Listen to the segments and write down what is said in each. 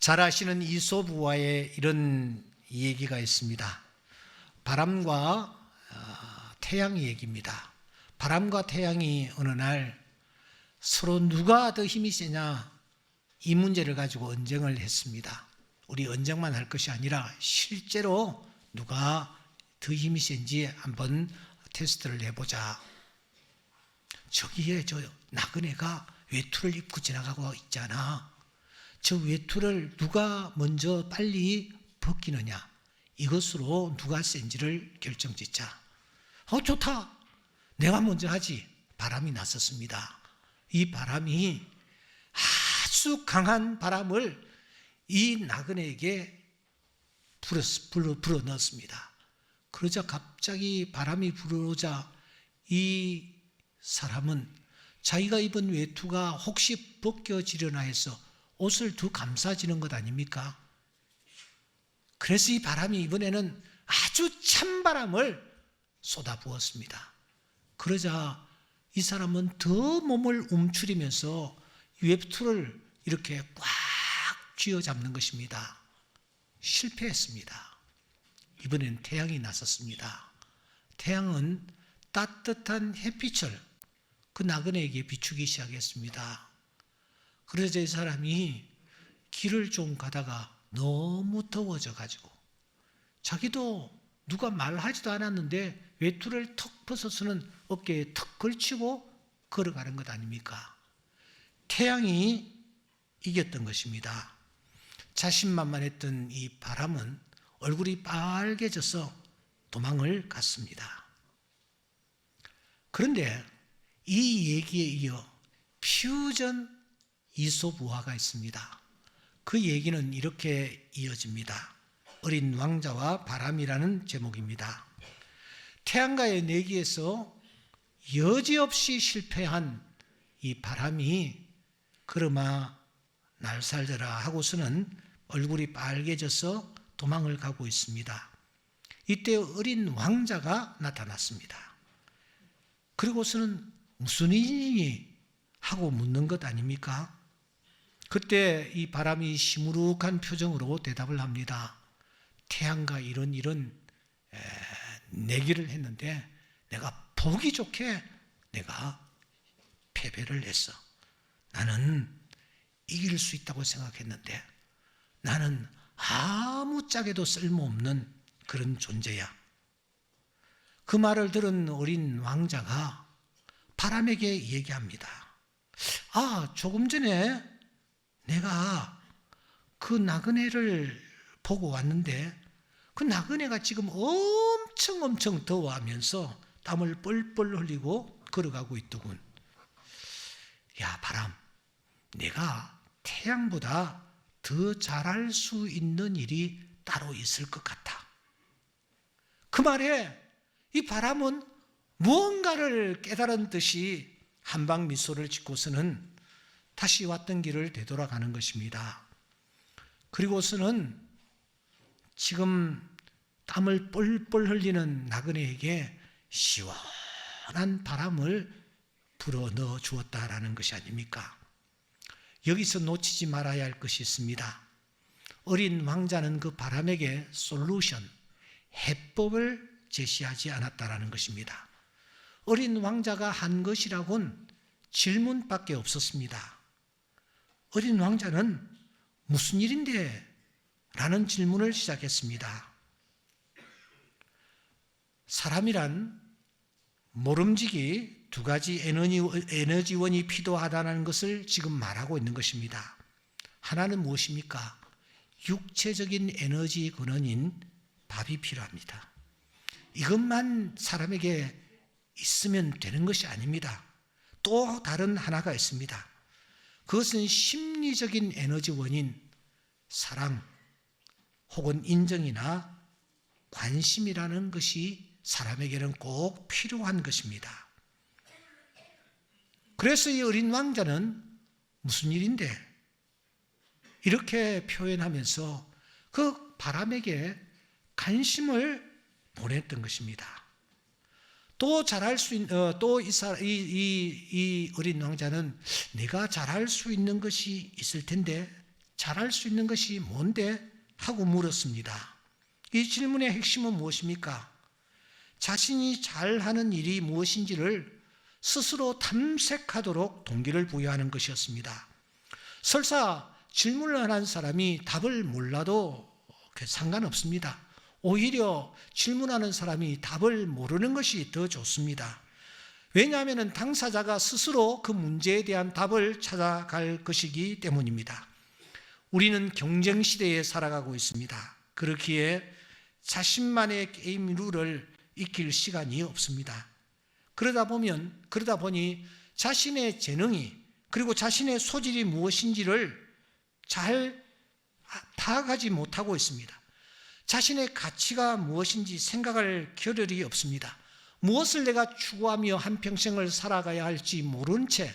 잘 아시는 이솝우화에 이런 얘기가 있습니다. 바람과 태양 얘기입니다. 바람과 태양이 어느 날 서로 누가 더 힘이 세냐 이 문제를 가지고 언쟁을 했습니다. 우리 언쟁만 할 것이 아니라 실제로 누가 더 힘이 센지 한번 테스트를 해보자. 저기에 저 나그네가 외투를 입고 지나가고 있잖아. 저 외투를 누가 먼저 빨리 벗기느냐, 이것으로 누가 센지를 결정짓자. 좋다, 내가 먼저 하지. 바람이 났었습니다. 이 바람이 아주 강한 바람을 이 나그네에게 불어 넣었습니다. 그러자 갑자기 바람이 불어오자 이 사람은 자기가 입은 외투가 혹시 벗겨지려나 해서 옷을 더 감싸지는 것 아닙니까? 그래서 이 바람이 이번에는 아주 찬바람을 쏟아부었습니다. 그러자 이 사람은 더 몸을 움츠리면서 외투를 이렇게 꽉 쥐어잡는 것입니다. 실패했습니다. 이번엔 태양이 나섰습니다. 태양은 따뜻한 햇빛을 그 나그네에게 비추기 시작했습니다. 그러자 이 사람이 길을 좀 가다가 너무 더워져 가지고 자기도 누가 말하지도 않았는데 외투를 턱 벗어서는 어깨에 턱 걸치고 걸어가는 것 아닙니까? 태양이 이겼던 것입니다. 자신만만했던 이 바람은 얼굴이 빨개져서 도망을 갔습니다. 그런데 이 얘기에 이어 퓨전 이솝우화가 있습니다. 그 얘기는 이렇게 이어집니다. 어린 왕자와 바람이라는 제목입니다. 태양과의 내기에서 여지없이 실패한 이 바람이 그러마 날살더라 하고서는 얼굴이 빨개져서 도망을 가고 있습니다. 이때 어린 왕자가 나타났습니다. 그리고서는 무슨 일이니 하고 묻는 것 아닙니까? 그때 이 바람이 시무룩한 표정으로 대답을 합니다. 태양과 이런 내기를 했는데 내가 보기 좋게 내가 패배를 했어. 나는 이길 수 있다고 생각했는데 나는 아무짝에도 쓸모없는 그런 존재야. 그 말을 들은 어린 왕자가 바람에게 얘기합니다. 조금 전에 내가 그 나그네를 보고 왔는데 그 나그네가 지금 엄청 더워하면서 땀을 뻘뻘 흘리고 걸어가고 있더군. 야, 바람, 내가 태양보다 더 잘할 수 있는 일이 따로 있을 것 같아. 그 말에 이 바람은 무언가를 깨달은 듯이 한방 미소를 짓고서는 다시 왔던 길을 되돌아가는 것입니다. 그리고서는 지금 땀을 뻘뻘 흘리는 나그네에게 시원한 바람을 불어 넣어 주었다라는 것이 아닙니까? 여기서 놓치지 말아야 할 것이 있습니다. 어린 왕자는 그 바람에게 솔루션, 해법을 제시하지 않았다라는 것입니다. 어린 왕자가 한 것이라곤 질문밖에 없었습니다. 어린 왕자는 무슨 일인데? 라는 질문을 시작했습니다. 사람이란 모름지기 두 가지 에너지원이 필요하다는 것을 지금 말하고 있는 것입니다. 하나는 무엇입니까? 육체적인 에너지 근원인 밥이 필요합니다. 이것만 사람에게 있으면 되는 것이 아닙니다. 또 다른 하나가 있습니다. 그것은 심리적인 에너지원인 사랑 혹은 인정이나 관심이라는 것이 사람에게는 꼭 필요한 것입니다. 그래서 이 어린 왕자는 무슨 일인데? 이렇게 표현하면서 그 바람에게 관심을 보냈던 것입니다. 또 잘할 수 있는, 이 어린 왕자는 내가 잘할 수 있는 것이 있을 텐데 잘할 수 있는 것이 뭔데? 하고 물었습니다. 이 질문의 핵심은 무엇입니까? 자신이 잘하는 일이 무엇인지를 스스로 탐색하도록 동기를 부여하는 것이었습니다. 설사 질문을 하는 사람이 답을 몰라도 상관없습니다. 오히려 질문하는 사람이 답을 모르는 것이 더 좋습니다. 왜냐하면 당사자가 스스로 그 문제에 대한 답을 찾아갈 것이기 때문입니다. 우리는 경쟁 시대에 살아가고 있습니다. 그렇기에 자신만의 게임 룰을 익힐 시간이 없습니다. 그러다 보니 자신의 재능이 그리고 자신의 소질이 무엇인지를 잘 파악하지 못하고 있습니다. 자신의 가치가 무엇인지 생각할 겨를이 없습니다. 무엇을 내가 추구하며 한평생을 살아가야 할지 모른 채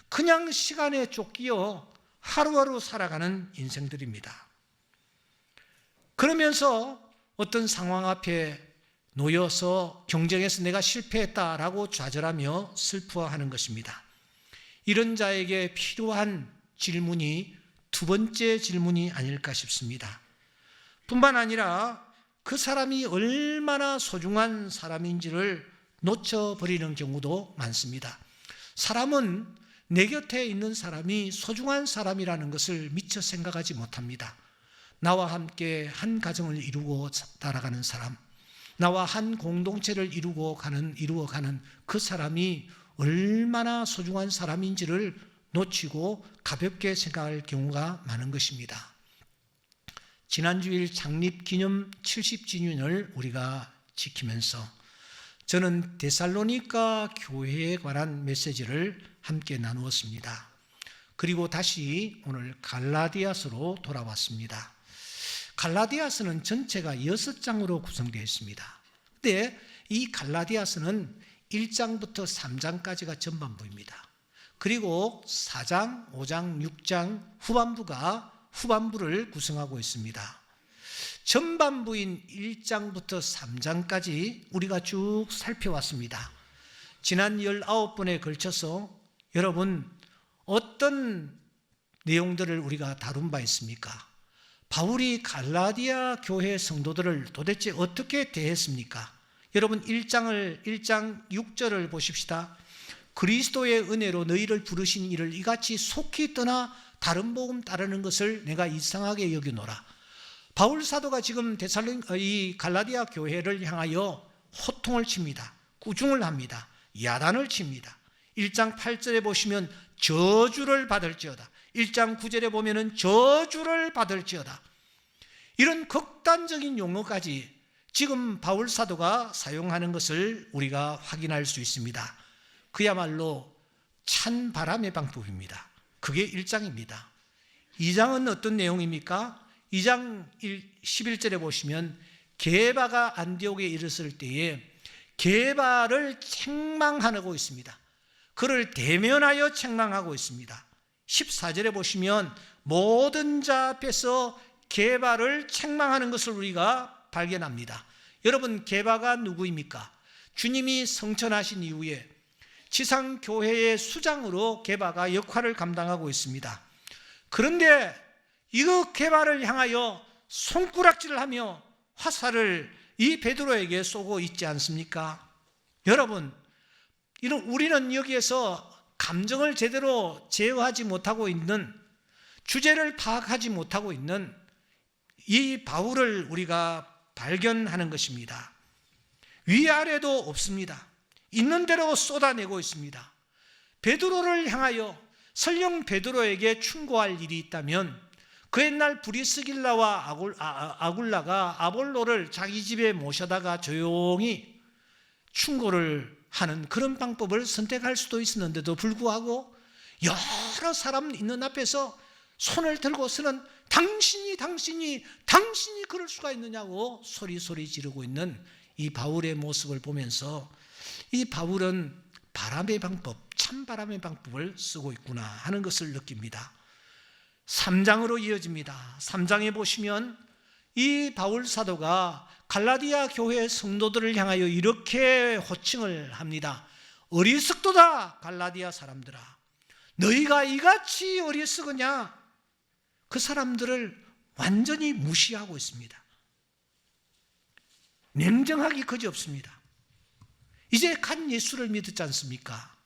그냥 시간에 쫓기어 하루하루 살아가는 인생들입니다. 그러면서 어떤 상황 앞에 놓여서 경쟁에서 내가 실패했다라고 좌절하며 슬퍼하는 것입니다. 이런 자에게 필요한 질문이 두 번째 질문이 아닐까 싶습니다. 뿐만 아니라 그 사람이 얼마나 소중한 사람인지를 놓쳐버리는 경우도 많습니다. 사람은 내 곁에 있는 사람이 소중한 사람이라는 것을 미처 생각하지 못합니다. 나와 함께 한 가정을 이루고 살아가는 사람, 나와 한 공동체를 이루어가는 그 사람이 얼마나 소중한 사람인지를 놓치고 가볍게 생각할 경우가 많은 것입니다. 지난주일 창립기념 70주년을 우리가 지키면서 저는 데살로니가 교회에 관한 메시지를 함께 나누었습니다. 그리고 다시 오늘 갈라디아서로 돌아왔습니다. 갈라디아서는 전체가 6장으로 구성되어 있습니다. 그런데 이 갈라디아서는 1장부터 3장까지가 전반부입니다. 그리고 4장, 5장, 6장 후반부를 구성하고 있습니다. 전반부인 1장부터 3장까지 우리가 쭉 살펴왔습니다. 지난 19번에 걸쳐서 여러분 어떤 내용들을 우리가 다룬 바 있습니까? 바울이 갈라디아 교회 성도들을 도대체 어떻게 대했습니까? 여러분 1장 6절을 보십시다. 그리스도의 은혜로 너희를 부르신 이를 이같이 속히 떠나 다른 복음 따르는 것을 내가 이상하게 여기노라. 바울 사도가 지금 이 갈라디아 교회를 향하여 호통을 칩니다. 꾸중을 합니다. 야단을 칩니다. 1장 8절에 보시면 저주를 받을지어다. 1장 9절에 보면은 저주를 받을지어다. 이런 극단적인 용어까지 지금 바울 사도가 사용하는 것을 우리가 확인할 수 있습니다. 그야말로 찬 바람의 방법입니다. 그게 1장입니다. 2장은 어떤 내용입니까? 2장 11절에 보시면 게바가 안디옥에 이르렀을 때에 게바를 책망하고 있습니다. 그를 대면하여 책망하고 있습니다. 14절에 보시면 모든 자 앞에서 게바를 책망하는 것을 우리가 발견합니다. 여러분 게바가 누구입니까? 주님이 성천하신 이후에 지상교회의 수장으로 게바가 역할을 감당하고 있습니다. 그런데 이거 게바를 향하여 손가락질을 하며 화살을 이 베드로에게 쏘고 있지 않습니까? 여러분, 우리는 여기에서 감정을 제대로 제어하지 못하고 있는, 주제를 파악하지 못하고 있는 이 바울을 우리가 발견하는 것입니다. 위아래도 없습니다. 있는 대로 쏟아내고 있습니다. 베드로를 향하여 설령 베드로에게 충고할 일이 있다면 그 옛날 브리스길라와 아굴라가 아볼로를 자기 집에 모셔다가 조용히 충고를 하는 그런 방법을 선택할 수도 있었는데도 불구하고 여러 사람 있는 앞에서 손을 들고서는 당신이 그럴 수가 있느냐고 소리 지르고 있는 이 바울의 모습을 보면서 이 바울은 바람의 방법, 찬바람의 방법을 쓰고 있구나 하는 것을 느낍니다. 3장으로 이어집니다. 3장에 보시면 이 바울 사도가 갈라디아 교회 성도들을 향하여 이렇게 호칭을 합니다. 어리석도다 갈라디아 사람들아, 너희가 이같이 어리석으냐? 그 사람들을 완전히 무시하고 있습니다. 냉정하기 그지없습니다. 이제 간 예수를 믿었지 않습니까?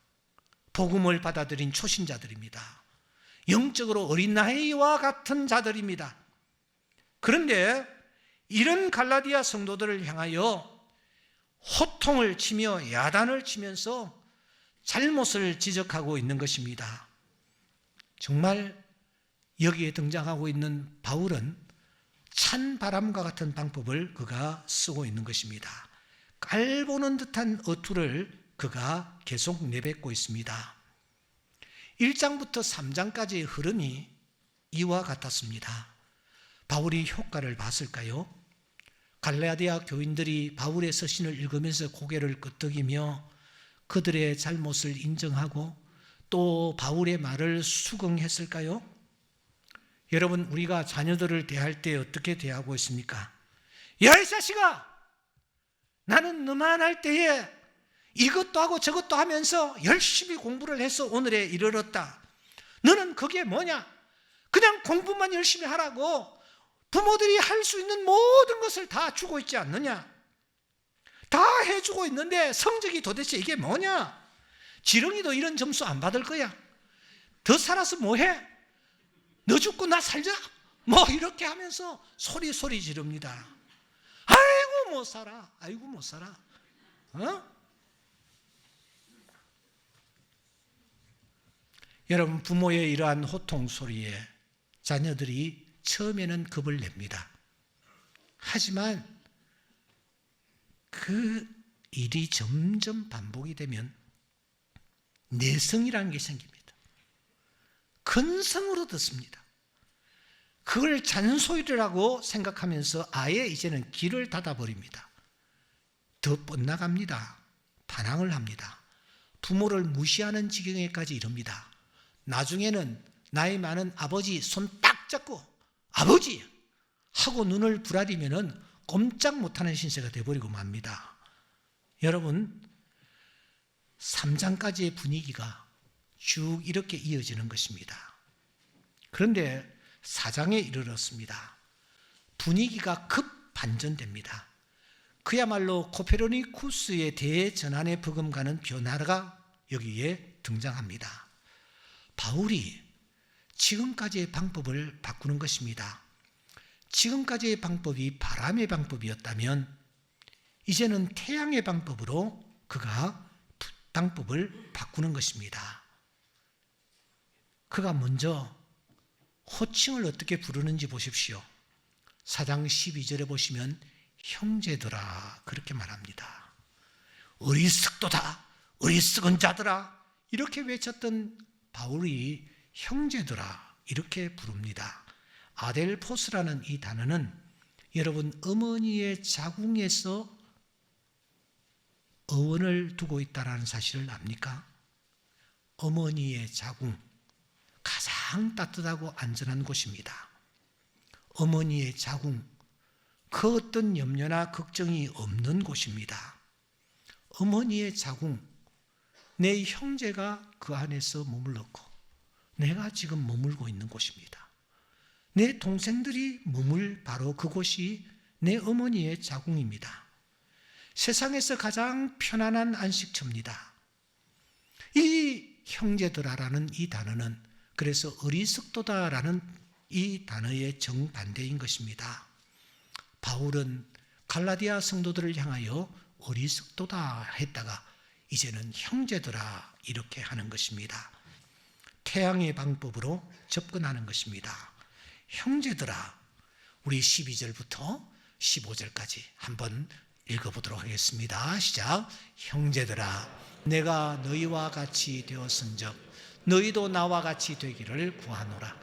복음을 받아들인 초신자들입니다. 영적으로 어린 나이와 같은 자들입니다. 그런데 이런 갈라디아 성도들을 향하여 호통을 치며 야단을 치면서 잘못을 지적하고 있는 것입니다. 정말 여기에 등장하고 있는 바울은 찬바람과 같은 방법을 그가 쓰고 있는 것입니다. 깔보는 듯한 어투를 그가 계속 내뱉고 있습니다. 1장부터 3장까지의 흐름이 이와 같았습니다. 바울이 효과를 봤을까요? 갈라디아 교인들이 바울의 서신을 읽으면서 고개를 끄덕이며 그들의 잘못을 인정하고 또 바울의 말을 수긍했을까요? 여러분, 우리가 자녀들을 대할 때 어떻게 대하고 있습니까? 야, 이 자식아! 나는 너만 할 때에 이것도 하고 저것도 하면서 열심히 공부를 해서 오늘에 이르렀다. 너는 그게 뭐냐? 그냥 공부만 열심히 하라고 부모들이 할 수 있는 모든 것을 다 주고 있지 않느냐? 다 해주고 있는데 성적이 도대체 이게 뭐냐? 지렁이도 이런 점수 안 받을 거야. 더 살아서 뭐해? 너 죽고 나 살자? 뭐 이렇게 하면서 소리 지릅니다. 아이고 못 살아. 아이고 못 살아. 여러분, 부모의 이러한 호통 소리에 자녀들이 처음에는 겁을 냅니다. 하지만 그 일이 점점 반복이 되면 내성이라는 게 생깁니다. 근성으로 듣습니다. 그걸 잔소리라고 생각하면서 아예 이제는 길을 닫아버립니다. 더 뻗나갑니다. 반항을 합니다. 부모를 무시하는 지경에까지 이릅니다. 나중에는 나이 많은 아버지 손 딱 잡고 아버지! 하고 눈을 부라리면은 꼼짝 못하는 신세가 되어버리고 맙니다. 여러분, 3장까지의 분위기가 쭉 이렇게 이어지는 것입니다. 그런데 4장에 이르렀습니다. 분위기가 급 반전됩니다. 그야말로 코페르니쿠스의 대전환에 버금가는 변화가 여기에 등장합니다. 바울이 지금까지의 방법을 바꾸는 것입니다. 지금까지의 방법이 바람의 방법이었다면 이제는 태양의 방법으로 그가 방법을 바꾸는 것입니다. 그가 먼저 호칭을 어떻게 부르는지 보십시오. 4장 12절에 보시면 형제들아 그렇게 말합니다. 어리석도다, 어리석은 자들아 이렇게 외쳤던 바울이 형제들아 이렇게 부릅니다. 아델포스라는 이 단어는 여러분 어머니의 자궁에서 어원을 두고 있다는 사실을 압니까? 어머니의 자궁, 가장 따뜻하고 안전한 곳입니다. 어머니의 자궁, 그 어떤 염려나 걱정이 없는 곳입니다. 어머니의 자궁, 내 형제가 그 안에서 머물렀고 내가 지금 머물고 있는 곳입니다. 내 동생들이 머물 바로 그곳이 내 어머니의 자궁입니다. 세상에서 가장 편안한 안식처입니다. 이 형제들아라는 이 단어는 그래서 어리석도다라는 이 단어의 정반대인 것입니다. 바울은 갈라디아 성도들을 향하여 어리석도다 했다가 이제는 형제들아 이렇게 하는 것입니다. 태양의 방법으로 접근하는 것입니다. 형제들아, 우리 12절부터 15절까지 한번 읽어보도록 하겠습니다. 시작. 형제들아, 내가 너희와 같이 되었은즉 너희도 나와 같이 되기를 구하노라.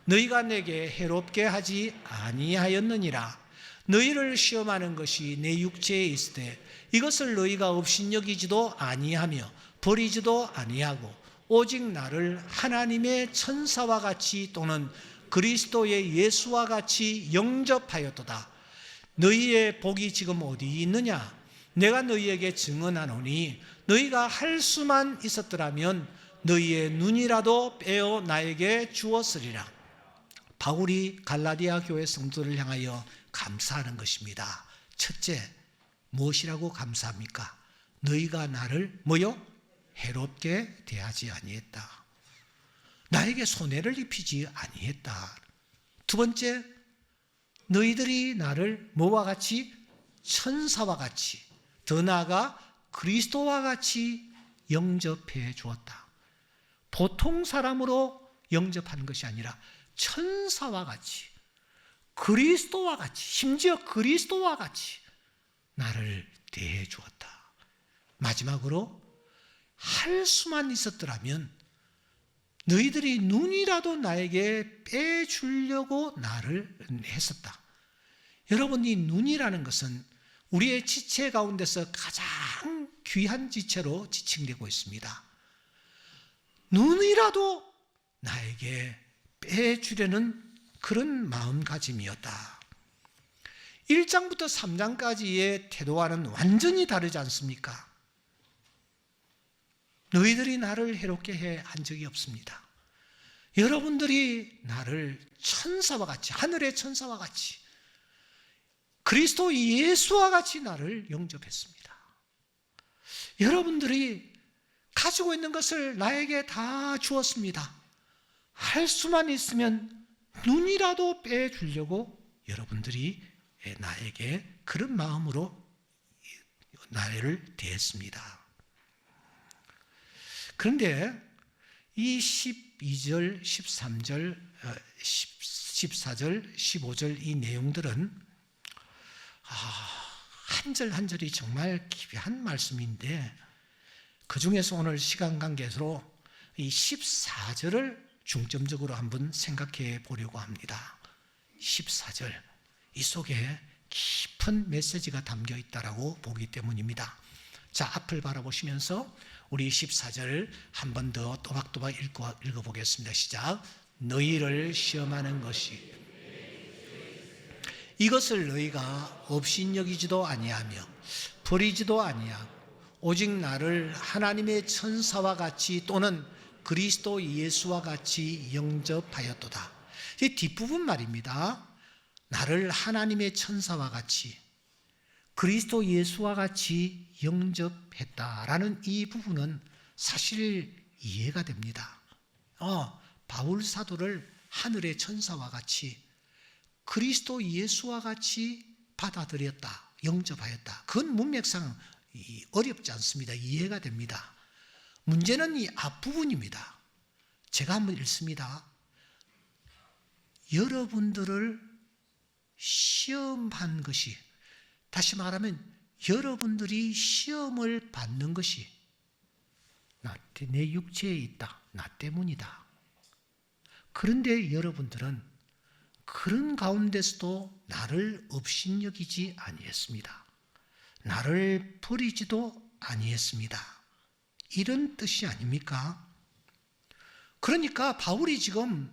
너희가 내게 해롭게 하지 아니하였느니라. 너희를 시험하는 것이 내 육체에 있을 때 이것을 너희가 업신여기지도 아니하며 버리지도 아니하고 오직 나를 하나님의 천사와 같이 또는 그리스도의 예수와 같이 영접하였도다. 너희의 복이 지금 어디 있느냐? 내가 너희에게 증언하노니 너희가 할 수만 있었더라면 너희의 눈이라도 빼어 나에게 주었으리라. 바울이 갈라디아 교회 성도를 향하여 감사하는 것입니다. 첫째, 무엇이라고 감사합니까? 너희가 나를 뭐요? 해롭게 대하지 아니했다. 나에게 손해를 입히지 아니했다. 두 번째, 너희들이 나를 뭐와 같이? 천사와 같이, 더 나아가 그리스도와 같이 영접해 주었다. 보통 사람으로 영접하는 것이 아니라 천사와 같이, 그리스도와 같이, 심지어 그리스도와 같이 나를 대해 주었다. 마지막으로 할 수만 있었더라면 너희들이 눈이라도 나에게 빼주려고 나를 했었다. 여러분, 이 눈이라는 것은 우리의 지체 가운데서 가장 귀한 지체로 지칭되고 있습니다. 눈이라도 나에게 빼주려는 그런 마음가짐이었다. 1장부터 3장까지의 태도와는 완전히 다르지 않습니까? 너희들이 나를 해롭게 해 한 적이 없습니다. 여러분들이 나를 천사와 같이, 하늘의 천사와 같이, 그리스도 예수와 같이 나를 영접했습니다. 여러분들이 가지고 있는 것을 나에게 다 주었습니다. 할 수만 있으면 눈이라도 빼주려고 여러분들이 나에게 그런 마음으로 나를 대했습니다. 그런데 이 12절, 13절, 14절, 15절 이 내용들은 한 절 한 절이 정말 기이한 말씀인데 그 중에서 오늘 시간 관계로 이 14절을 중점적으로 한번 생각해 보려고 합니다. 14절, 이 속에 깊은 메시지가 담겨 있다라고 보기 때문입니다. 자, 앞을 바라보시면서 우리 14절 한 번 더 또박또박 읽어보겠습니다. 시작. 너희를 시험하는 것이 이것을 너희가 업신여기지도 아니하며 버리지도 아니하고 오직 나를 하나님의 천사와 같이 또는 그리스도 예수와 같이 영접하였도다. 이 뒷부분 말입니다. 나를 하나님의 천사와 같이 그리스도 예수와 같이 영접했다라는 이 부분은 사실 이해가 됩니다. 바울 사도를 하늘의 천사와 같이 그리스도 예수와 같이 받아들였다, 영접하였다. 그건 문맥상 어렵지 않습니다. 이해가 됩니다. 문제는 이 앞부분입니다. 제가 한번 읽습니다. 여러분들을 시험한 것이, 다시 말하면 여러분들이 시험을 받는 것이 내 육체에 있다, 나 때문이다. 그런데 여러분들은 그런 가운데서도 나를 업신여기지 아니했습니다. 나를 버리지도 아니했습니다. 이런 뜻이 아닙니까? 그러니까 바울이 지금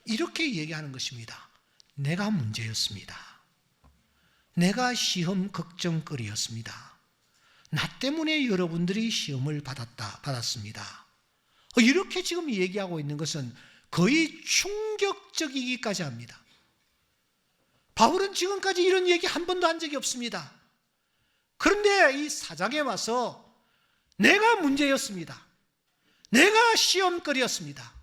이렇게 얘기하는 것입니다. 내가 문제였습니다. 내가 시험 걱정거리였습니다. 나 때문에 여러분들이 시험을 받았습니다. 이렇게 지금 얘기하고 있는 것은 거의 충격적이기까지 합니다. 바울은 지금까지 이런 얘기 한 번도 한 적이 없습니다. 그런데 이 4장에 와서 내가 문제였습니다. 내가 시험거리였습니다.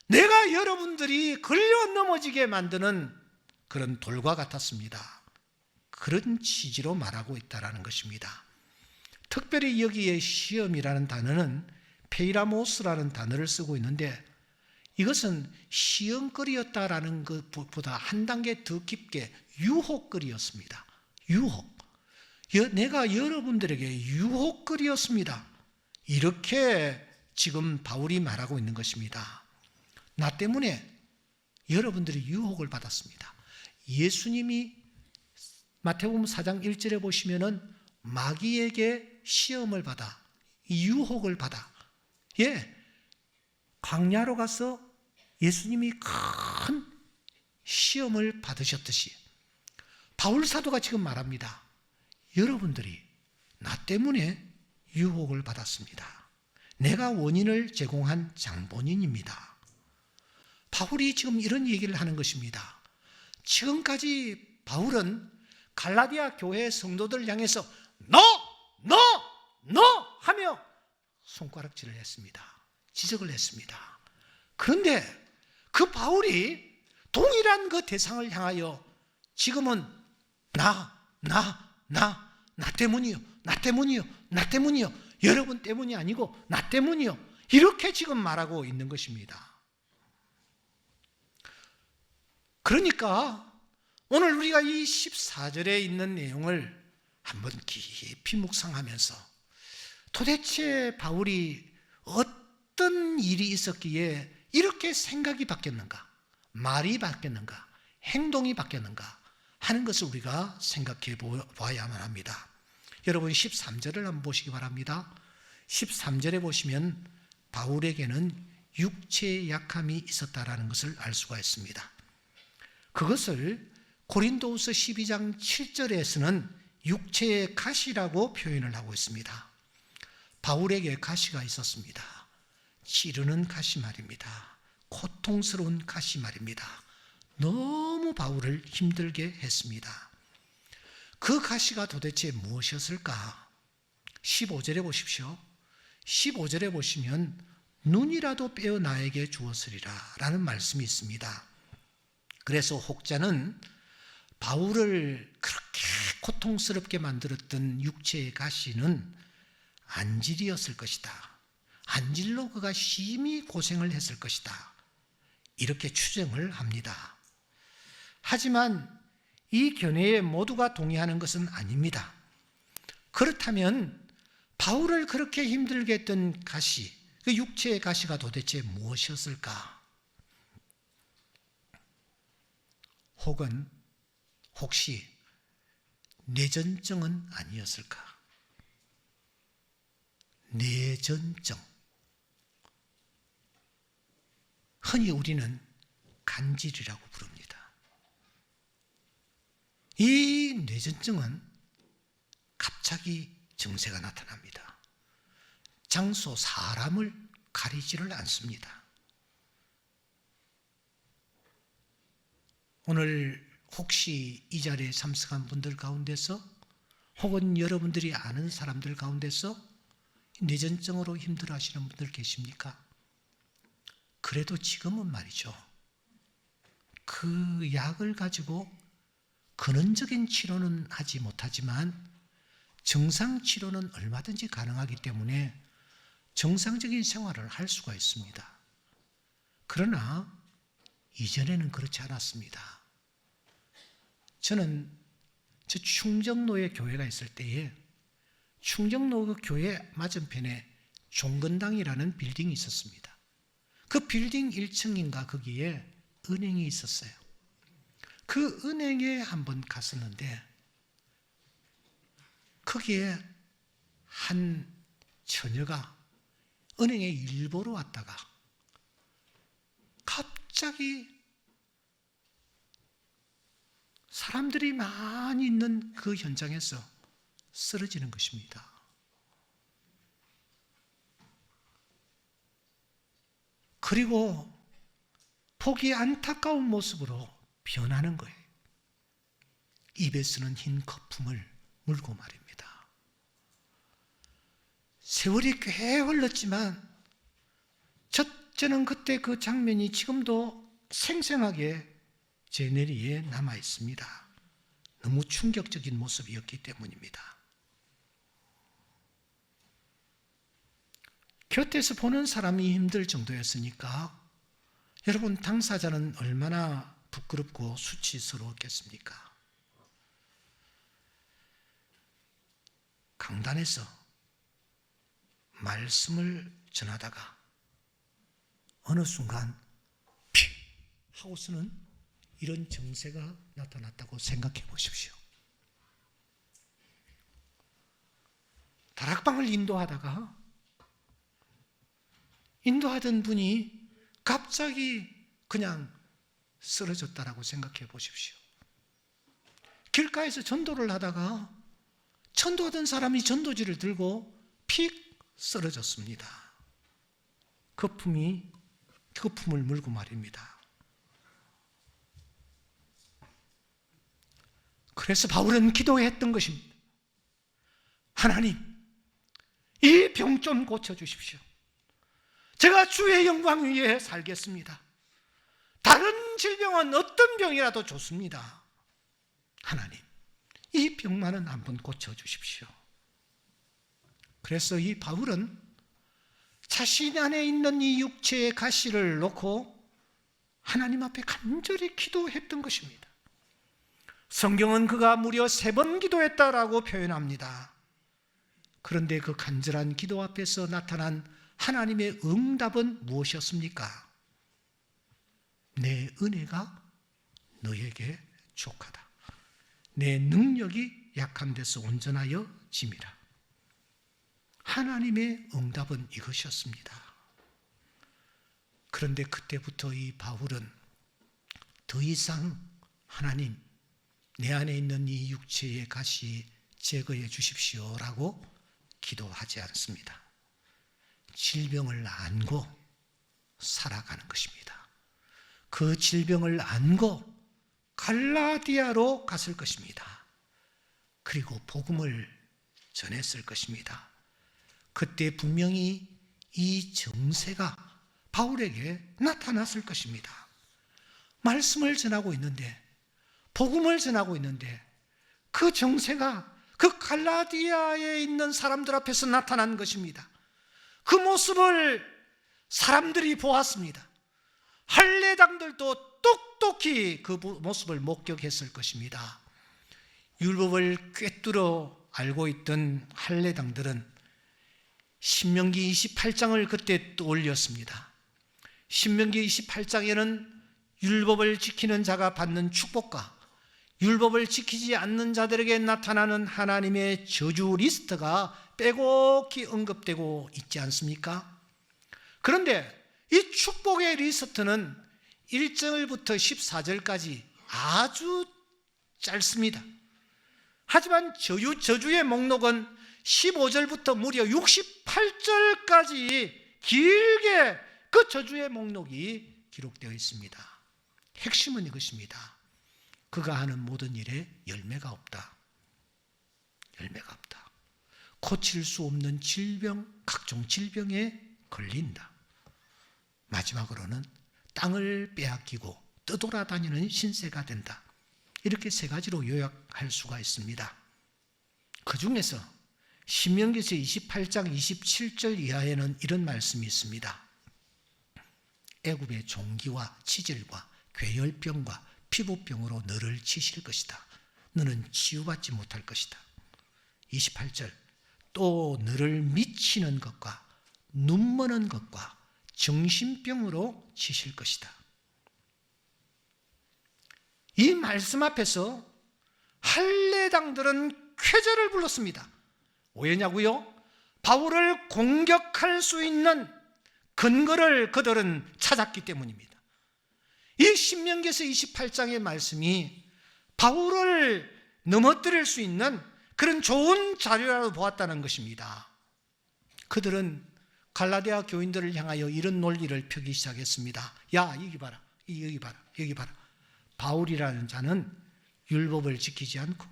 내가 여러분들이 걸려 넘어지게 만드는 그런 돌과 같았습니다. 그런 취지로 말하고 있다는 것입니다. 특별히 여기에 시험이라는 단어는 페이라모스라는 단어를 쓰고 있는데 이것은 시험거리였다라는 것보다 한 단계 더 깊게 유혹거리였습니다. 유혹. 내가 여러분들에게 유혹거리였습니다. 이렇게 지금 바울이 말하고 있는 것입니다. 나 때문에 여러분들이 유혹을 받았습니다. 예수님이 마태복음 4장 1절에 보시면은 마귀에게 시험을 받아, 유혹을 받아, 광야로 가서 예수님이 큰 시험을 받으셨듯이 바울 사도가 지금 말합니다. 여러분들이 나 때문에 유혹을 받았습니다. 내가 원인을 제공한 장본인입니다. 바울이 지금 이런 얘기를 하는 것입니다. 지금까지 바울은 갈라디아 교회 성도들 향해서 너 하며 손가락질을 했습니다. 지적을 했습니다. 그런데 그 바울이 동일한 그 대상을 향하여 지금은 나 때문이요. 여러분 때문이 아니고 나 때문이요. 이렇게 지금 말하고 있는 것입니다. 그러니까 오늘 우리가 이 14절에 있는 내용을 한번 깊이 묵상하면서 도대체 바울이 어떤 일이 있었기에 이렇게 생각이 바뀌었는가, 말이 바뀌었는가, 행동이 바뀌었는가 하는 것을 우리가 생각해 보아야만 합니다. 여러분 13절을 한번 보시기 바랍니다. 13절에 보시면 바울에게는 육체의 약함이 있었다라는 것을 알 수가 있습니다. 그것을 고린도후서 12장 7절에서는 육체의 가시라고 표현을 하고 있습니다. 바울에게 가시가 있었습니다. 찌르는 가시 말입니다. 고통스러운 가시 말입니다. 너무 바울을 힘들게 했습니다. 그 가시가 도대체 무엇이었을까? 15절에 보십시오. 15절에 보시면 눈이라도 빼어 나에게 주었으리라 라는 말씀이 있습니다. 그래서 혹자는 바울을 그렇게 고통스럽게 만들었던 육체의 가시는 안질이었을 것이다. 안질로 그가 심히 고생을 했을 것이다. 이렇게 추정을 합니다. 하지만 이 견해에 모두가 동의하는 것은 아닙니다. 그렇다면 바울을 그렇게 힘들게 했던 가시, 그 육체의 가시가 도대체 무엇이었을까? 혹시 뇌전증은 아니었을까? 뇌전증. 흔히 우리는 간질이라고 부릅니다. 이 뇌전증은 갑자기 증세가 나타납니다. 장소, 사람을 가리지를 않습니다. 오늘 혹시 이 자리에 참석한 분들 가운데서 혹은 여러분들이 아는 사람들 가운데서 뇌전증으로 힘들어하시는 분들 계십니까? 그래도 지금은 말이죠. 그 약을 가지고 근원적인 치료는 하지 못하지만 정상 치료는 얼마든지 가능하기 때문에 정상적인 생활을 할 수가 있습니다. 그러나 이전에는 그렇지 않았습니다. 저는 저 충정로에 교회가 있을 때에 충정로 그 교회 맞은편에 종건당이라는 빌딩이 있었습니다. 그 빌딩 1층인가 거기에 은행이 있었어요. 그 은행에 한번 갔었는데 거기에 한 처녀가 은행에 일 보러 왔다가 갑자기 사람들이 많이 있는 그 현장에서 쓰러지는 것입니다. 그리고 보기 안타까운 모습으로 변하는 거예요. 입에 쓰는 흰 거품을 물고 말입니다. 세월이 꽤 흘렀지만 저는 그때 그 장면이 지금도 생생하게 제 뇌리에 남아 있습니다. 너무 충격적인 모습이었기 때문입니다. 곁에서 보는 사람이 힘들 정도였으니까 여러분 당사자는 얼마나 부끄럽고 수치스러웠겠습니까? 강단에서 말씀을 전하다가 어느 순간 피 하고서는 이런 증세가 나타났다고 생각해 보십시오. 다락방을 인도하던 분이 갑자기 그냥 쓰러졌다라고 생각해 보십시오. 길가에서 전도를 하다가 전도하던 사람이 전도지를 들고 픽 쓰러졌습니다. 거품을 물고 말입니다. 그래서 바울은 기도했던 것입니다. 하나님, 이 병 좀 고쳐주십시오. 제가 주의 영광 위에 살겠습니다. 다른 질병은 어떤 병이라도 좋습니다. 하나님, 이 병만은 한번 고쳐주십시오. 그래서 이 바울은 자신 안에 있는 이 육체의 가시를 놓고 하나님 앞에 간절히 기도했던 것입니다. 성경은 그가 무려 3번 기도했다라고 표현합니다. 그런데 그 간절한 기도 앞에서 나타난 하나님의 응답은 무엇이었습니까? 내 은혜가 너에게 족하다. 내 능력이 약한 데서 온전하여 짐이라. 하나님의 응답은 이것이었습니다. 그런데 그때부터 이 바울은 더 이상 하나님, 내 안에 있는 이 육체의 가시 제거해 주십시오라고 기도하지 않습니다. 질병을 안고 살아가는 것입니다. 그 질병을 안고 갈라디아로 갔을 것입니다. 그리고 복음을 전했을 것입니다. 그때 분명히 이 정세가 바울에게 나타났을 것입니다. 말씀을 전하고 있는데, 복음을 전하고 있는데 그 정세가 그 갈라디아에 있는 사람들 앞에서 나타난 것입니다. 그 모습을 사람들이 보았습니다. 할례당들도 똑똑히 그 모습을 목격했을 것입니다. 율법을 꿰뚫어 알고 있던 할례당들은 신명기 28장을 그때 떠올렸습니다. 신명기 28장에는 율법을 지키는 자가 받는 축복과 율법을 지키지 않는 자들에게 나타나는 하나님의 저주 리스트가 빼곡히 언급되고 있지 않습니까? 그런데 이 축복의 리스트는 1절부터 14절까지 아주 짧습니다. 하지만 저주의 목록은 15절부터 무려 68절까지 길게 그 저주의 목록이 기록되어 있습니다. 핵심은 이것입니다. 그가 하는 모든 일에 열매가 없다. 열매가 없다. 고칠 수 없는 질병, 각종 질병에 걸린다. 마지막으로는 땅을 빼앗기고 떠돌아다니는 신세가 된다. 이렇게 3가지로 요약할 수가 있습니다. 그 중에서 신명기서 28장 27절 이하에는 이런 말씀이 있습니다. 애굽의 종기와 치질과 괴혈병과 피부병으로 너를 치실 것이다. 너는 치유받지 못할 것이다. 28절, 또 너를 미치는 것과 눈머는 것과 정신병으로 치실 것이다. 이 말씀 앞에서 할례당들은 쾌재를 불렀습니다. 왜냐고요? 바울을 공격할 수 있는 근거를 그들은 찾았기 때문입니다. 이 신명기서 28장의 말씀이 바울을 넘어뜨릴 수 있는 그런 좋은 자료라고 보았다는 것입니다. 그들은 갈라디아 교인들을 향하여 이런 논리를 펴기 시작했습니다. 야, 여기 봐라, 여기 봐라, 여기 봐라. 바울이라는 자는 율법을 지키지 않고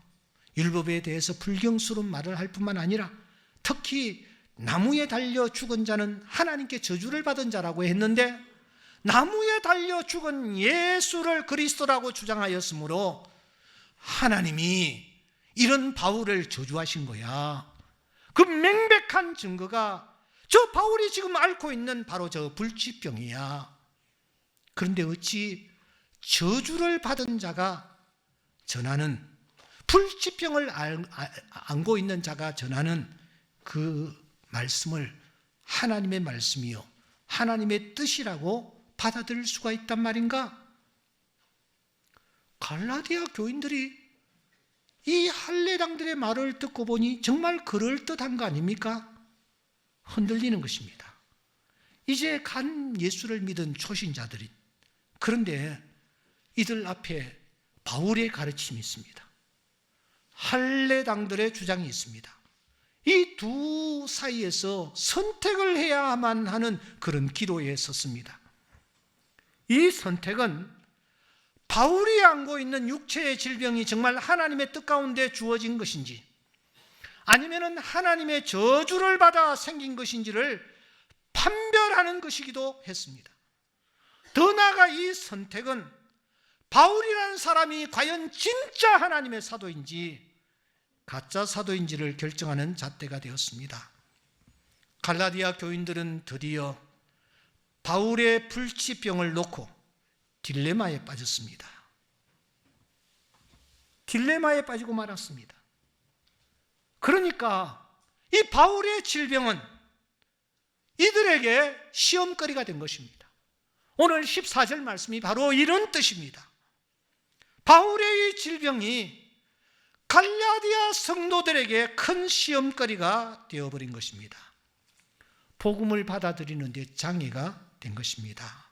율법에 대해서 불경스러운 말을 할 뿐만 아니라 특히 나무에 달려 죽은 자는 하나님께 저주를 받은 자라고 했는데 나무에 달려 죽은 예수를 그리스도라고 주장하였으므로 하나님이 이런 바울을 저주하신 거야. 그 명백한 증거가 저 바울이 지금 앓고 있는 바로 저 불치병이야. 그런데 어찌 저주를 받은 자가 전하는, 불치병을 안고 있는 자가 전하는 그 말씀을 하나님의 말씀이요 하나님의 뜻이라고 받아들일 수가 있단 말인가? 갈라디아 교인들이 이 할례당들의 말을 듣고 보니 정말 그럴듯한 거 아닙니까? 흔들리는 것입니다. 이제 간 예수를 믿은 초신자들이, 그런데 이들 앞에 바울의 가르침이 있습니다. 할례당들의 주장이 있습니다. 이 두 사이에서 선택을 해야만 하는 그런 기로에 섰습니다. 이 선택은 바울이 안고 있는 육체의 질병이 정말 하나님의 뜻 가운데 주어진 것인지 아니면 하나님의 저주를 받아 생긴 것인지를 판별하는 것이기도 했습니다. 더 나아가 이 선택은 바울이라는 사람이 과연 진짜 하나님의 사도인지 가짜 사도인지를 결정하는 잣대가 되었습니다. 갈라디아 교인들은 드디어 바울의 불치병을 놓고 딜레마에 빠졌습니다. 딜레마에 빠지고 말았습니다. 그러니까 이 바울의 질병은 이들에게 시험거리가 된 것입니다. 오늘 14절 말씀이 바로 이런 뜻입니다. 바울의 이 질병이 갈라디아 성도들에게 큰 시험거리가 되어버린 것입니다. 복음을 받아들이는 데 장애가 된 것입니다.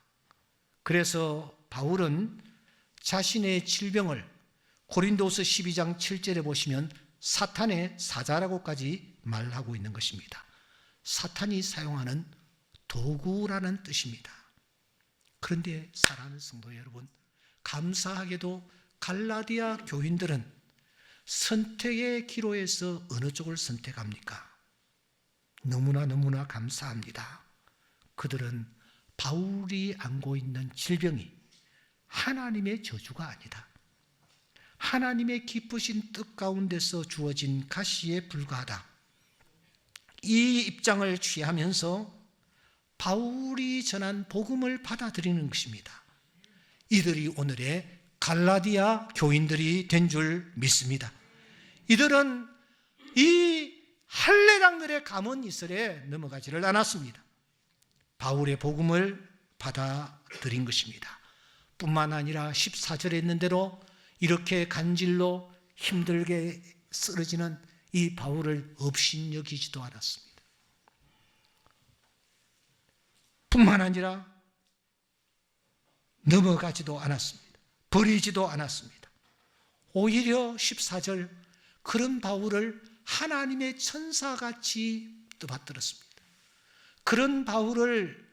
그래서 바울은 자신의 질병을 고린도서 12장 7절에 보시면 사탄의 사자라고까지 말하고 있는 것입니다. 사탄이 사용하는 도구라는 뜻입니다. 그런데 사랑하는 성도 여러분, 감사하게도 갈라디아 교인들은 선택의 기로에서 어느 쪽을 선택합니까? 너무나 감사합니다. 그들은 바울이 안고 있는 질병이 하나님의 저주가 아니다, 하나님의 기쁘신 뜻 가운데서 주어진 가시에 불과하다, 이 입장을 취하면서 바울이 전한 복음을 받아들이는 것입니다. 이들이 오늘의 갈라디아 교인들이 된 줄 믿습니다. 이들은 이 할례당들의 가문 이슬에 넘어가지를 않았습니다. 바울의 복음을 받아들인 것입니다. 뿐만 아니라 14절에 있는 대로 이렇게 간질로 힘들게 쓰러지는 이 바울을 업신여기지도 않았습니다. 뿐만 아니라 넘어가지도 않았습니다. 버리지도 않았습니다. 오히려 14절 그런 바울을 하나님의 천사같이 떠받들었습니다. 그런 바울을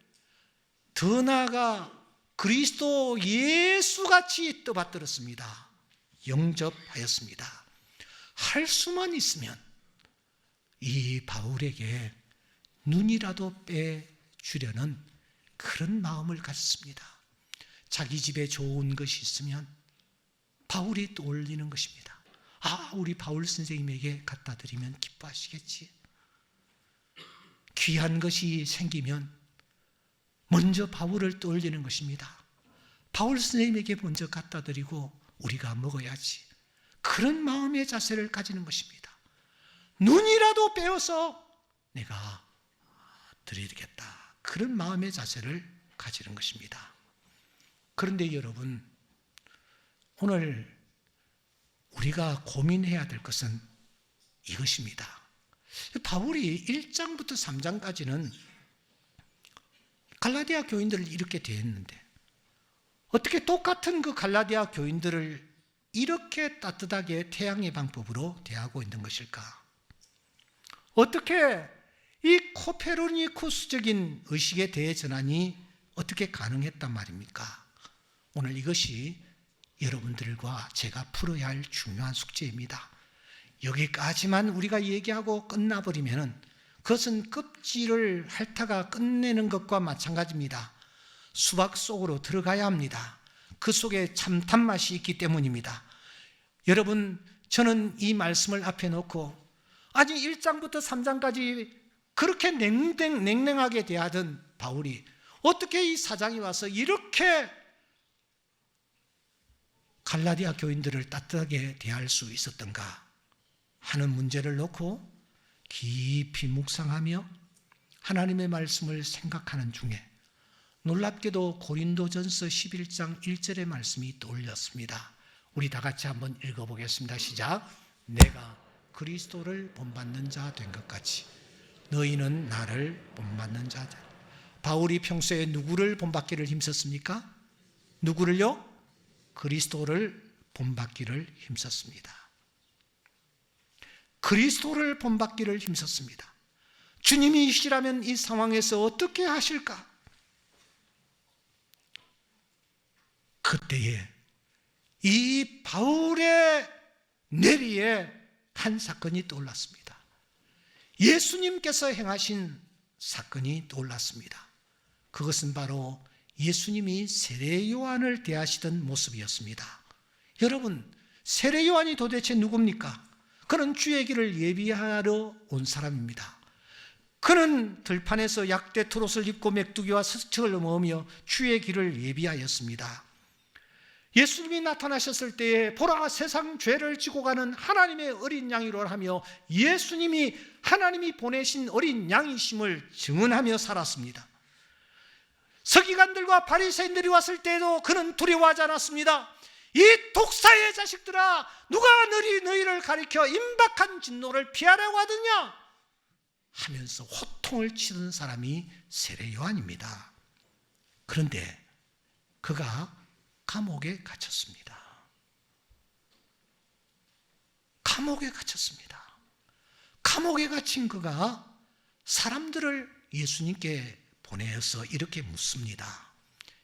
더 나아가 그리스도 예수같이 떠받들었습니다. 영접하였습니다. 할 수만 있으면 이 바울에게 눈이라도 빼주려는 그런 마음을 가졌습니다. 자기 집에 좋은 것이 있으면 바울이 떠올리는 것입니다. 우리 바울 선생님에게 갖다 드리면 기뻐하시겠지. 귀한 것이 생기면 먼저 바울을 떠올리는 것입니다. 바울 선생님에게 먼저 갖다 드리고 우리가 먹어야지. 그런 마음의 자세를 가지는 것입니다. 눈이라도 빼어서 내가 드리겠다. 그런 마음의 자세를 가지는 것입니다. 그런데 여러분, 오늘 우리가 고민해야 될 것은 이것입니다. 바울이 1장부터 3장까지는 갈라디아 교인들을 이렇게 대했는데 어떻게 똑같은 그 갈라디아 교인들을 이렇게 따뜻하게 태양의 방법으로 대하고 있는 것일까? 어떻게 이 코페르니쿠스적인 의식의 대전환이 어떻게 가능했단 말입니까? 오늘 이것이 여러분들과 제가 풀어야 할 중요한 숙제입니다. 여기까지만 우리가 얘기하고 끝나버리면 그것은 껍질을 핥아가 끝내는 것과 마찬가지입니다. 수박 속으로 들어가야 합니다. 그 속에 참 단맛이 있기 때문입니다. 여러분, 저는 이 말씀을 앞에 놓고 1장부터 3장까지 그렇게 냉랭하게 대하던 바울이 어떻게 이 4장에 와서 이렇게 갈라디아 교인들을 따뜻하게 대할 수 있었던가 하는 문제를 놓고 깊이 묵상하며 하나님의 말씀을 생각하는 중에 놀랍게도 고린도전서 11장 1절의 말씀이 떠올렸습니다. 우리 다 같이 한번 읽어보겠습니다. 시작. 내가 그리스도를 본받는 자 된 것 같이 너희는 나를 본받는 자들. 바울이 평소에 누구를 본받기를 힘썼습니까? 누구를요? 그리스도를 본받기를 힘썼습니다. 그리스도를 본받기를 힘썼습니다. 주님이시라면 이 상황에서 어떻게 하실까? 그때에 이 바울의 뇌리에 한 사건이 떠올랐습니다. 예수님께서 행하신 사건이 떠올랐습니다. 그것은 바로 예수님이 세례 요한을 대하시던 모습이었습니다. 여러분, 세례 요한이 도대체 누굽니까? 그는 주의 길을 예비하러 온 사람입니다. 그는 들판에서 약대 트롯을 입고 메뚜기와 스척을 먹으며 주의 길을 예비하였습니다. 예수님이 나타나셨을 때에 보라, 세상 죄를 지고 가는 하나님의 어린 양이로라 하며 예수님이 하나님이 보내신 어린 양이심을 증언하며 살았습니다. 서기관들과 바리새인들이 왔을 때에도 그는 두려워하지 않았습니다. 이 독사의 자식들아, 누가 너희를 가리켜 임박한 진노를 피하려고 하더냐 하면서 호통을 치던 사람이 세례 요한입니다. 그런데 그가 감옥에 갇혔습니다. 감옥에 갇혔습니다. 감옥에 갇힌 그가 사람들을 예수님께 보내어서 이렇게 묻습니다.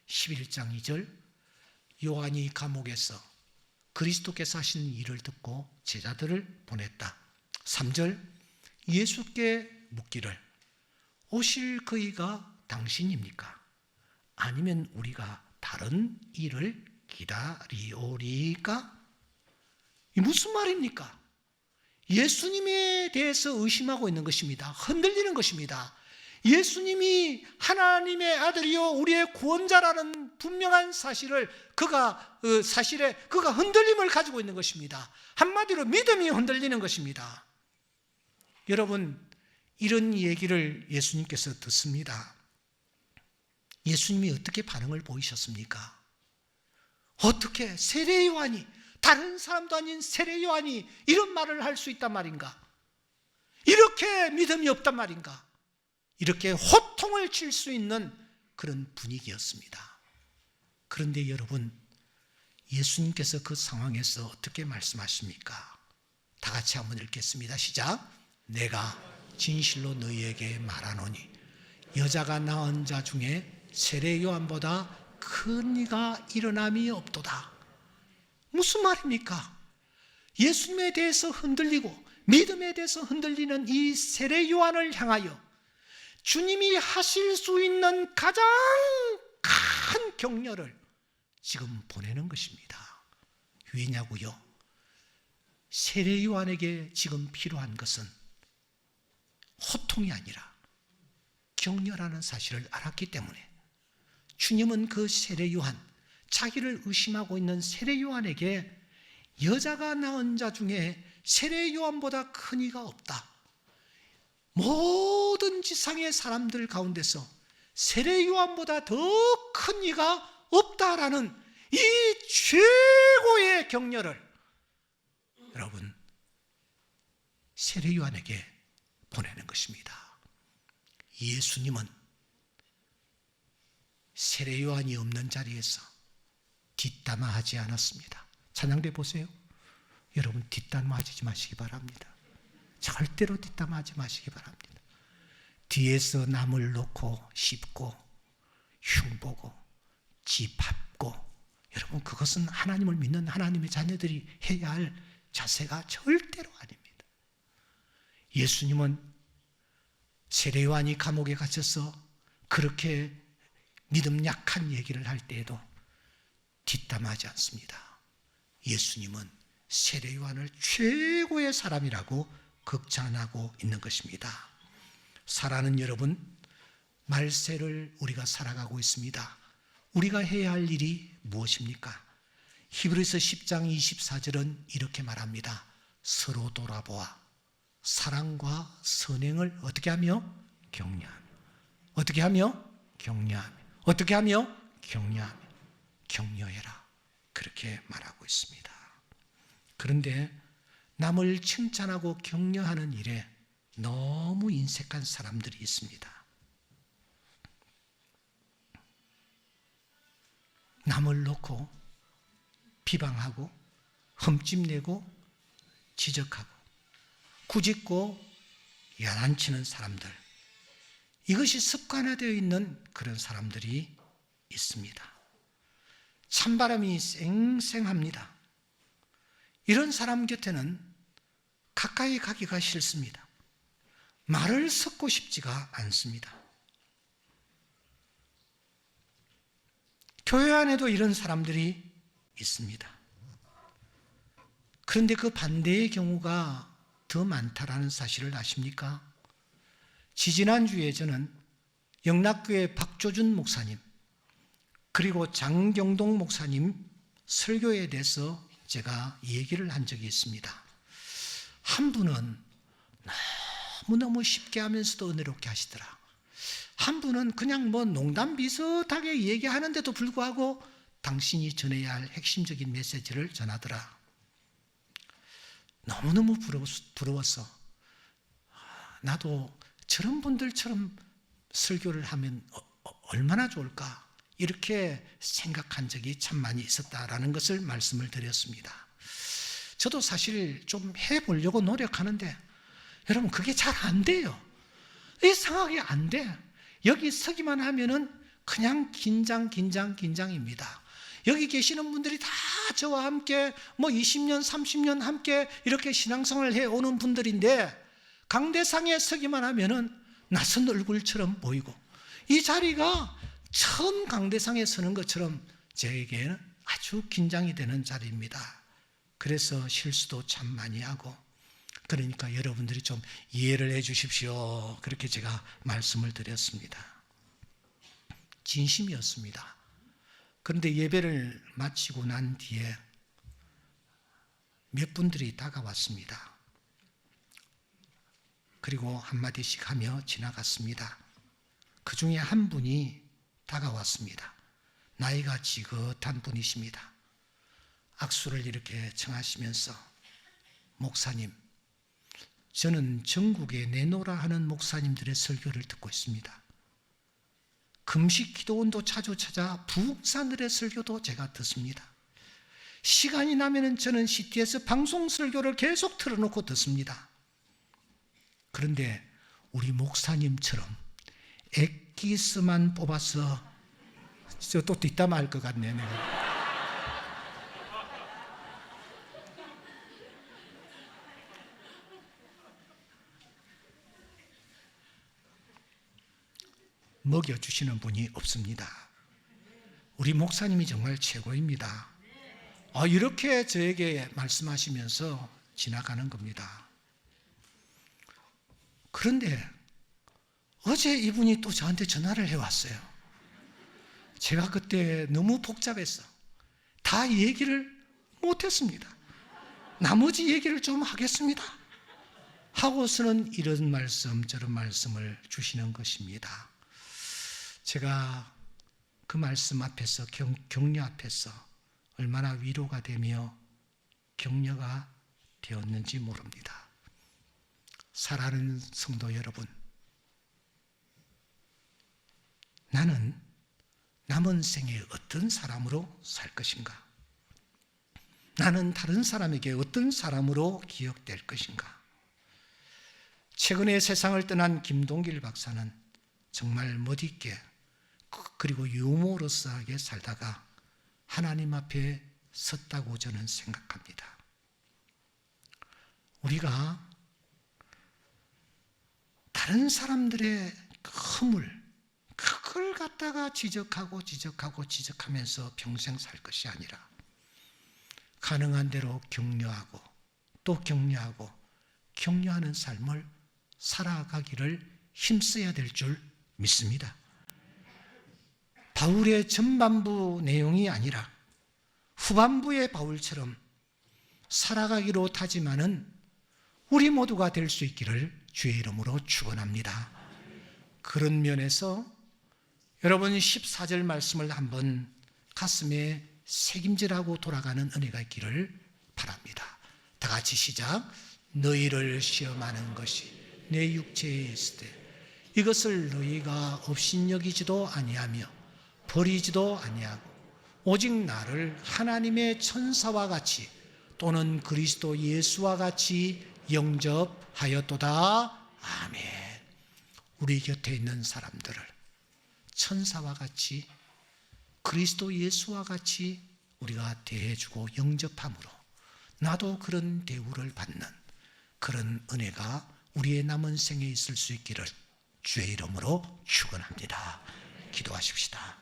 11장 2절, 요한이 감옥에서 그리스도께서 하신 일을 듣고 제자들을 보냈다. 3절, 예수께 묻기를 오실 그이가 당신입니까? 아니면 우리가 다른 일을 기다리오리까? 이 무슨 말입니까? 예수님에 대해서 의심하고 있는 것입니다. 흔들리는 것입니다. 예수님이 하나님의 아들이요 우리의 구원자라는 분명한 사실을 그가 흔들림을 가지고 있는 것입니다. 한마디로 믿음이 흔들리는 것입니다. 여러분, 이런 얘기를 예수님께서 듣습니다. 예수님이 어떻게 반응을 보이셨습니까? 어떻게 세례 요한이, 다른 사람도 아닌 세례 요한이 이런 말을 할 수 있단 말인가? 이렇게 믿음이 없단 말인가? 이렇게 호통을 칠 수 있는 그런 분위기였습니다. 그런데 여러분, 예수님께서 그 상황에서 어떻게 말씀하십니까? 다 같이 한번 읽겠습니다. 시작. 내가 진실로 너희에게 말하노니 여자가 낳은 자 중에 세례 요한보다 큰 이가 일어남이 없도다. 무슨 말입니까? 예수님에 대해서 흔들리고 믿음에 대해서 흔들리는 이 세례 요한을 향하여 주님이 하실 수 있는 가장 큰 격려를 지금 보내는 것입니다. 왜냐고요? 세례 요한에게 지금 필요한 것은 호통이 아니라 격려라는 사실을 알았기 때문에 주님은 그 세례 요한, 자기를 의심하고 있는 세례 요한에게 여자가 낳은 자 중에 세례 요한보다 큰 이가 없다. 모든 지상의 사람들 가운데서 세례 요한보다 더 큰 이가 없다라는 이 최고의 격려를 여러분 세례 요한에게 보내는 것입니다. 예수님은 세례 요한이 없는 자리에서 뒷담화하지 않았습니다. 찬양대 보세요. 여러분 뒷담화하지 마시기 바랍니다. 절대로 뒷담화하지 마시기 바랍니다. 뒤에서 남을 놓고 씹고 흉보고 짚밟고, 여러분 그것은 하나님을 믿는 하나님의 자녀들이 해야 할 자세가 절대로 아닙니다. 예수님은 세례 요한이 감옥에 갇혀서 그렇게 믿음 약한 얘기를 할 때에도 뒷담하지 않습니다. 예수님은 세례 요한을 최고의 사람이라고 극찬하고 있는 것입니다. 사랑하는 여러분, 말세를 우리가 살아가고 있습니다. 우리가 해야 할 일이 무엇입니까? 히브리서 10장 24절은 이렇게 말합니다. 서로 돌아보아 사랑과 선행을 어떻게 하며? 격려하며. 어떻게 하며? 격려하며. 어떻게 하며? 격려하며. 격려해라. 그렇게 말하고 있습니다. 그런데 남을 칭찬하고 격려하는 일에 너무 인색한 사람들이 있습니다. 남을 놓고 비방하고 흠집내고 지적하고 꾸짖고 야단치는 사람들, 이것이 습관화되어 있는 그런 사람들이 있습니다. 찬바람이 쌩쌩합니다. 이런 사람 곁에는 가까이 가기가 싫습니다. 말을 섞고 싶지가 않습니다. 교회 안에도 이런 사람들이 있습니다. 그런데 그 반대의 경우가 더 많다라는 사실을 아십니까? 지지난주에 저는 영락교회 박조준 목사님 그리고 장경동 목사님 설교에 대해서 제가 얘기를 한 적이 있습니다. 한 분은 너무너무 쉽게 하면서도 은혜롭게 하시더라. 한 분은 그냥 농담 비슷하게 얘기하는데도 불구하고 당신이 전해야 할 핵심적인 메시지를 전하더라. 너무너무 부러워서 나도 저런 분들처럼 설교를 하면 얼마나 좋을까 이렇게 생각한 적이 참 많이 있었다라는 것을 말씀을 드렸습니다. 저도 사실 좀 해보려고 노력하는데 여러분 그게 잘 안 돼요. 이상하게 안 돼. 여기 서기만 하면은 그냥 긴장입니다. 여기 계시는 분들이 다 저와 함께 20년, 30년 함께 이렇게 신앙생활을 해오는 분들인데 강대상에 서기만 하면은 낯선 얼굴처럼 보이고 이 자리가 처음 강대상에 서는 것처럼 저에게는 아주 긴장이 되는 자리입니다. 그래서 실수도 참 많이 하고 그러니까 여러분들이 좀 이해를 해 주십시오. 그렇게 제가 말씀을 드렸습니다. 진심이었습니다. 그런데 예배를 마치고 난 뒤에 몇 분들이 다가왔습니다. 그리고 한마디씩 하며 지나갔습니다. 그 중에 한 분이 다가왔습니다. 나이가 지긋한 분이십니다. 악수를 이렇게 청하시면서 목사님, 저는 전국에 내노라 하는 목사님들의 설교를 듣고 있습니다. 금식 기도원도 자주 찾아 부흥사들의 설교도 제가 듣습니다. 시간이 나면은 저는 CTS 방송 설교를 계속 틀어놓고 듣습니다. 그런데 우리 목사님처럼 엑기스만 뽑아서 저 또 뒷담화 할 것 같네 내가. 먹여주시는 분이 없습니다. 우리 목사님이 정말 최고입니다. 이렇게 저에게 말씀하시면서 지나가는 겁니다. 그런데 어제 이분이 또 저한테 전화를 해왔어요. 제가 그때 너무 복잡해서 다 얘기를 못했습니다. 나머지 얘기를 좀 하겠습니다. 하고서는 이런 말씀 저런 말씀을 주시는 것입니다. 제가 그 말씀 앞에서 격려 앞에서 얼마나 위로가 되며 격려가 되었는지 모릅니다. 사랑하는 성도 여러분, 나는 남은 생에 어떤 사람으로 살 것인가? 나는 다른 사람에게 어떤 사람으로 기억될 것인가? 최근에 세상을 떠난 김동길 박사는 정말 멋있게 그리고 유머러스하게 살다가 하나님 앞에 섰다고 저는 생각합니다. 우리가 다른 사람들의 허물, 그걸 갖다가 지적하면서 평생 살 것이 아니라 가능한 대로 격려하고 또 격려하고 격려하는 삶을 살아가기를 힘써야 될 줄 믿습니다. 바울의 전반부 내용이 아니라 후반부의 바울처럼 살아가기로 다짐하는 우리 모두가 될 수 있기를 주의 이름으로 축원합니다. 그런 면에서 여러분 14절 말씀을 한번 가슴에 새김질하고 돌아가는 은혜가 있기를 바랍니다. 다 같이 시작. 너희를 시험하는 것이 내 육체에 있을 때 이것을 너희가 업신여기지도 아니하며 버리지도 아니하고 오직 나를 하나님의 천사와 같이 또는 그리스도 예수와 같이 영접하였도다. 아멘. 우리 곁에 있는 사람들을 천사와 같이 그리스도 예수와 같이 우리가 대해주고 영접함으로 나도 그런 대우를 받는 그런 은혜가 우리의 남은 생에 있을 수 있기를 주의 이름으로 축원합니다. 기도하십시다.